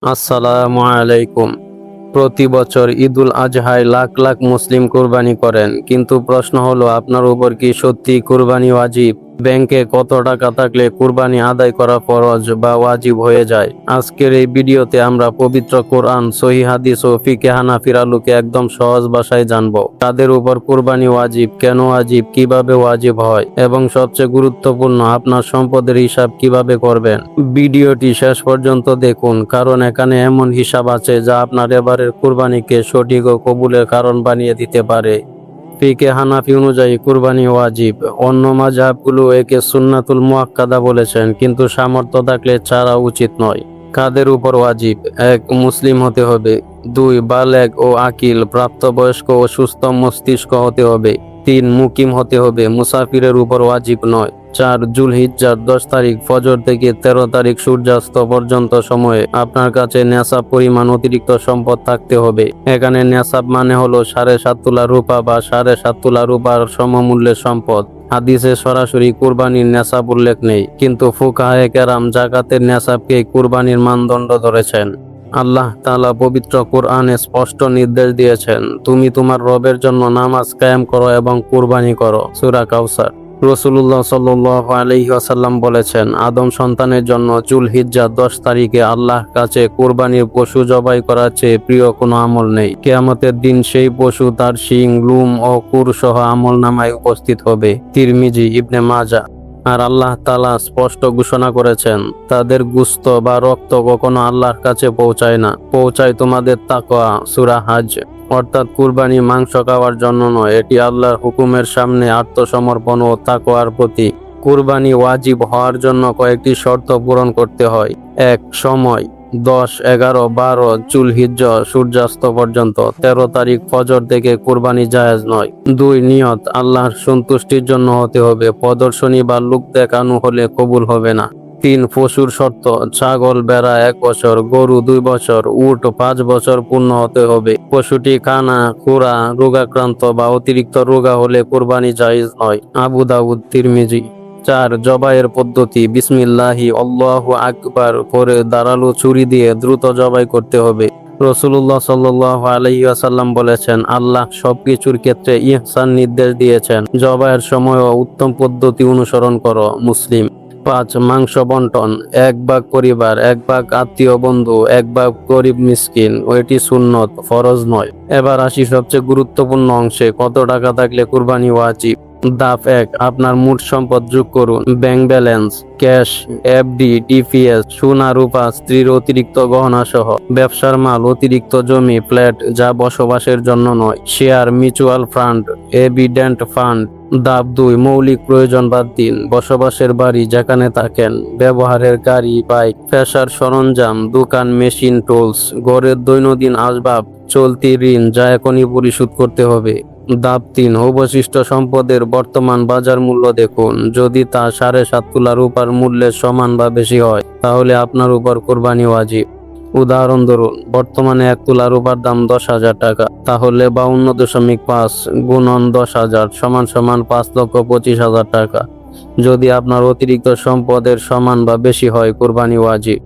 আসসালামু আলাইকুম। প্রতি বছর ঈদুল আজহায় লাখ লাখ মুসলিম কুরবানি করেন, কিন্তু প্রশ্ন হলো আপনার উপর কি সত্যি কুরবানি ওয়াজিব? ব্যাংকে কত টাকা থাকলে কুরবানি আদায় করা ফরজ বা ওয়াজিব হয়ে যায়? আজকের এই ভিডিওতে আমরা পবিত্র কোরআন, সহিহ হাদিস ও ফিকে হানাফির আলোকে একদম সহজ ভাষায় জানবো তাদের উপর কুরবানি ওয়াজিব, কেন ওয়াজিব, কিভাবে ওয়াজিব হয় এবং সবচেয়ে গুরুত্বপূর্ণ আপনার সম্পদের হিসাব কিভাবে করবেন। ভিডিওটি শেষ পর্যন্ত দেখুন, কারণ এখানে এমন হিসাব আছে যা আপনার এবারের কুরবানিকে সঠিক ও কবুলের কারণ বানিয়ে দিতে পারে। ফিকে হানাফি অনুযায়ী কুরবানি ওয়াজিব। অন্য মাযহাবগুলো একে সুন্নাতুল মুআক্কাদা বলেছেন, কিন্তু সামর্থ্য থাকলে ছাড়া উচিত নয়। কাদের উপর ওয়াজিব? ১. মুসলিম হতে হবে। ২. বালেগ ও আকিল, প্রাপ্তবয়স্ক ও সুস্থ মস্তিষ্ক হতে হবে। ৩. মুকিম হতে হবে, মুসাফিরের উপর ওয়াজিব নয়। ৪. জুলহিজ্জার ১০ তারিখ ফজর থেকে ১৩ তারিখ সূর্যাস্ত পর্যন্ত সময়ে আপনার কাছে নেশাব পরিমাণ অতিরিক্ত সম্পদ থাকতে হবে। এখানে নেশাব মানে হলো ৭.৫ তোলা রূপা বা ৭.৫ তোলা রূপার সমমূল্যের সম্পদ। হাদিসে সরাসরি কুরবানির নেশাব উল্লেখ নেই, কিন্তু ফুকাহায়ে কেরাম জাকাতের নেশাবকে কুরবানির মানদণ্ড ধরেছেন। আল্লাহ তাআলা পবিত্র কোরআনে স্পষ্ট নির্দেশ দিয়েছেন, তুমি তোমার রবের জন্য নামাজ কায়েম করো এবং কুরবানি করো। সূরা কাউসার। রাসূলুল্লাহ সাল্লাল্লাহু আলাইহি ওয়াসাল্লাম বলেছেন, আদম সন্তানের জন্য জুলহিজ্জার ১০ তারিখে আল্লাহর কাছে কুরবানির পশু জবাই করার চেয়ে প্রিয় কোনো আমল নেই। কিয়ামতের দিন সেই পশু তার শিং, লুম ও কুর সহ আমলনামায় উপস্থিত হবে। তিরমিজি, ইবনে মাজাহ। আর আল্লাহ তাআলা স্পষ্ট ঘোষণা করেছেন, তাদের গোশত বা রক্ত কখনো আল্লাহর কাছে পৌঁছায় না, পৌঁছায় তোমাদের তাকওয়া। সূরা হজ। অর্থাৎ কুরবানি মাংস খাওয়ার জন্য নয়, এটি আল্লাহর হুকুমের সামনে আত্মসমর্পণ ও তাকওয়ার প্রতীক। কুরবানি ওয়াজিব হওয়ার জন্য কয়েকটি শর্ত পূরণ করতে হয়। ১. সময়। ১০, ১১, ১২ জুলহিজ্জা সূর্যাস্ত পর্যন্ত, ১৩ তারিখ ফজর থেকে কুরবানি জায়েজ নয়। ২. নিয়ত। আল্লাহর সন্তুষ্টির জন্য হতে হবে, প্রদর্শনী বা লোক দেখানো হলে কবুল হবে না। ৩. পশুর শর্ত। ছাগল, ভেড়া ১ বছর, গরু ২ বছর, উট ৫ বছর পূর্ণ হতে হবে। পশুটি কানা, খুরা, রোগাক্রান্ত বা অতিরিক্ত রোগা হলে কুরবানি জায়েজ নয়। আবু দাউদ, তিরমিজি। ৪. জবাইয়ের পদ্ধতি। বিসমিল্লাহি আল্লাহু আকবার পরে ধারালো ছুরি দিয়ে দ্রুত জবাই করতে হবে। রাসূলুল্লাহ সাল্লাল্লাহু আলাইহি ওয়াসাল্লাম বলেছেন, আল্লাহ সবকিছুর ক্ষেত্রে ইহসান নির্দেশ দিয়েছেন, জবাইয়ের সময়ও উত্তম পদ্ধতি অনুসরণ করো। মুসলিম। ৫. মাংস বন্টন। ১ ভাগ পরিবার, ১ ভাগ আত্মীয় বন্ধু, ১ ভাগ গরিব মিসকিন। এটি সুন্নত, ফরজ নয়। এবার আসি সবচেয়ে গুরুত্বপূর্ণ অংশে, কত টাকা থাকলে কুরবানি ওয়াজিব। ধাপ ১. আপনার মোট সম্পদ যোগ করুন। Bank balance, cash, FD, DPS, সোনা রূপা, স্ত্রীর অতিরিক্ত গহনা সহ, ব্যবসার মাল, অতিরিক্ত জমি, ফ্ল্যাট যা বসবাসের জন্য নয়, share, mutual fund, evident fund. ধাপ ২. মৌলিক প্রয়োজন বাদ দিন। বসবাসের বাড়ি যেখানে থাকেন, ব্যবহারের গাড়ি, বাইক, পেশার সরঞ্জাম, দোকান, মেশিন, টুলস, ঘরের দৈনন্দিন আসবাব, চলতি ঋণ যা এখনই পরিশোধ করতে হবে। ধাপ ৩. অবশিষ্ট সম্পদের বর্তমান বাজার মূল্য দেখুন। যদি তা ৭.৫ তোলা রূপার মূল্যের সমান বা বেশি হয়, তাহলে আপনার উপর কুরবানি ওয়াজিব। উদাহরণ ধরুন, বর্তমানে ১ তোলা রূপার দাম ১০,০০০ টাকা, তাহলে ৫২.৫ গুণন ১০,০০০ সমান ৫,২৫,০০০ টাকা। যদি আপনার অতিরিক্ত সম্পদের সমান বা বেশি হয়, কুরবানি ওয়াজিব।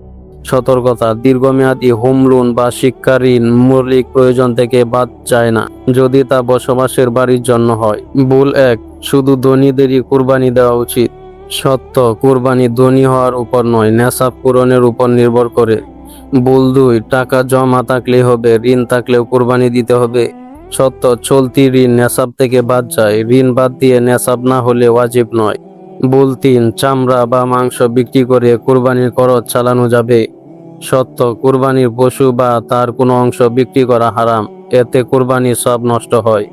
সতর্কতা: দীর্ঘমেয়াদী হোম লোন বা শিক্ষা ঋণ মৌলিক প্রয়োজন থেকে বাদ যায় না, যদি তা বসবাসের বাড়ির জন্য হয়। ভুল ১. শুধু ধনীদেরই কুরবানি দেওয়া উচিত। সত্য: কুরবানি ধনী হওয়ার উপর নয়, নেশাব পূরণের উপর নির্ভর করে। ভুল ২. টাকা জমা থাকলেই হবে, ঋণ থাকলেও কুরবানি দিতে হবে। সত্য: চলতি ঋণ নেশাব থেকে বাদ যায়, ঋণ বাদ দিয়ে নেশাব না হলে ওয়াজিব নয়। ভুল ৩. চামড়া বা মাংস বিক্রি করে কুরবানির খরচ চালানো যাবে। সত্য: কুরবানির পশু বা তার কোনো অংশ বিক্রি করা হারাম, এতে কুরবানির সব নষ্ট হয়।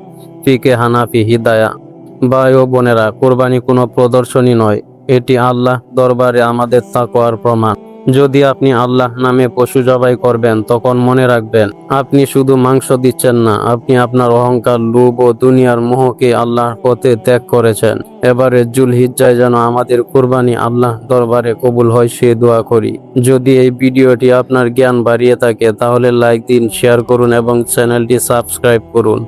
ফিকে হানাফি, হিদায়া। ভাই ও বোনেরা, কুরবানি কোনো প্রদর্শনী নয়, এটি আল্লাহ দরবারে আমাদের তাকওয়ার প্রমাণ। যদি আপনি আল্লাহ নামে পশু জবাই করবেন, তখন মনে রাখবেন, আপনি শুধু মাংস দিচ্ছেন না, আপনি আপনার অহংকার, লোভ ও দুনিয়ার মোহকে আল্লাহর পথে ত্যাগ করেছেন। এবারে জুলহিজ্জায় যেন আমাদের কুরবানি আল্লাহ দরবারে কবুল হয়, সে দোয়া করি। যদি এই ভিডিওটি আপনার জ্ঞান বাড়িয়ে থাকে, তাহলে লাইক দিন, শেয়ার করুন এবং চ্যানেলটি সাবস্ক্রাইব করুন।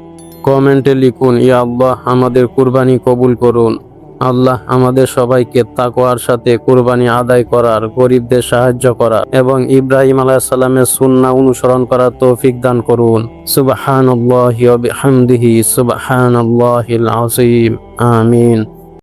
কমেন্টে লিখুন, ইয়া আল্লাহ, আমাদের কুরবানি কবুল করুন। আল্লাহ আমাদের সবাইকে তাকওয়ার সাথে কুরবানি আদায় করার, গরিবদের সাহায্য করার এবং ইব্রাহিম আলাইহিস সালামের সুন্নাহ অনুসরণ করার তৌফিক দান করুন। সুবহানাল্লাহি ওয়া বিহামদিহি সুবহানাল্লাহিল আযীম। আমিন।